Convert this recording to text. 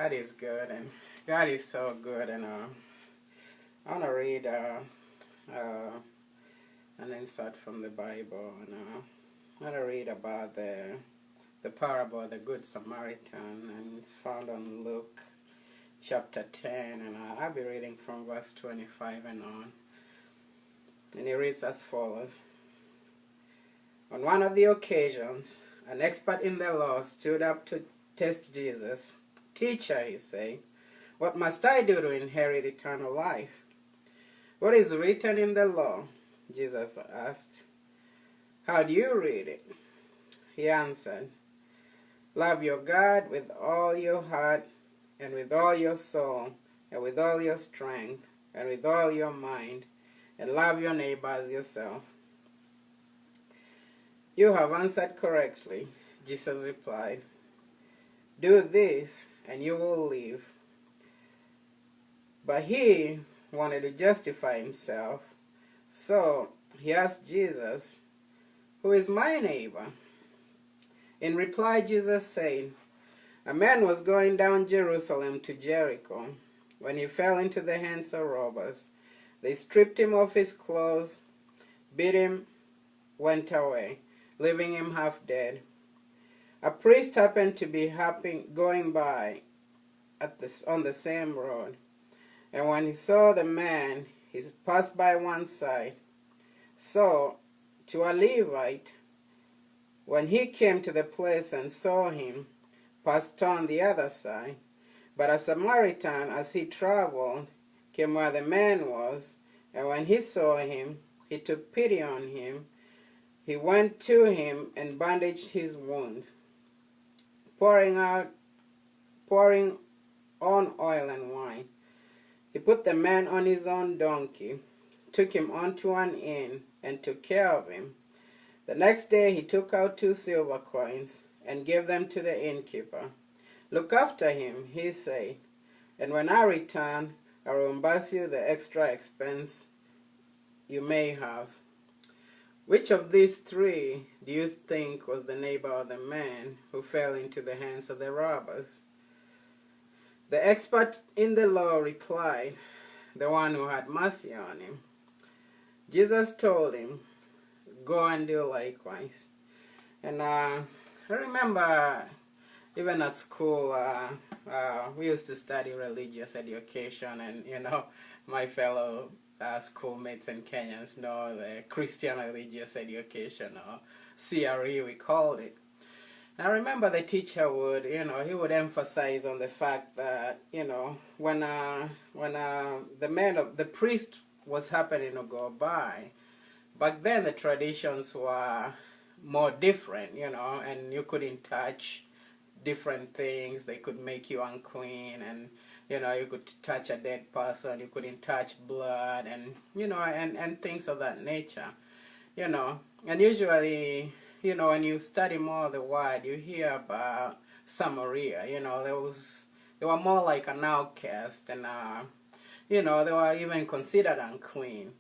God is good, and God is so good. And I want to read an insert from the Bible, and I want to read about the parable of the Good Samaritan, and it's found on Luke chapter 10, and I'll be reading from verse 25 and on. And it reads as follows. On one of the occasions, an expert in the law stood up to test Jesus. "Teacher," he said, "what must I do to inherit eternal life?" "What is written in the law?" Jesus asked. "How do you read it?" He answered, "Love your God with all your heart, and with all your soul, and with all your strength, and with all your mind, and love your neighbor as yourself." "You have answered correctly," Jesus replied. "Do this, and you will live." But he wanted to justify himself, so he asked Jesus, "Who is my neighbor?" In reply, Jesus said, "A man was going down Jerusalem to Jericho when he fell into the hands of robbers. They stripped him of his clothes, beat him, went away, leaving him half dead. A priest happened to be going by on the same road, and when he saw the man, he passed by one side. So, to a Levite, when he came to the place and saw him, passed on the other side. But a Samaritan, as he traveled, came where the man was, and when he saw him, he took pity on him. He went to him and bandaged his wounds, pouring on oil and wine. He put the man on his own donkey, took him onto an inn, and took care of him. The next day he took out 2 silver coins and gave them to the innkeeper. "Look after him," he said, "and when I return, I will reimburse you the extra expense you may have." Which of these 3 do you think was the neighbor of the man who fell into the hands of the robbers? The expert in the law replied, "The one who had mercy on him." Jesus told him, "Go and do likewise." And I remember even at school, we used to study religious education, and my fellow schoolmates and Kenyans know the Christian religious education, or CRE we called it. I remember the teacher would, he would emphasize on the fact that, when the priest was happening to go by, back then the traditions were more different, and you couldn't touch different things. They could make you unclean, and you could touch a dead person, you couldn't touch blood, and and things of that nature, and usually, when you study more of the word, you hear about Samaria. They were more like an outcast, and they were even considered unclean.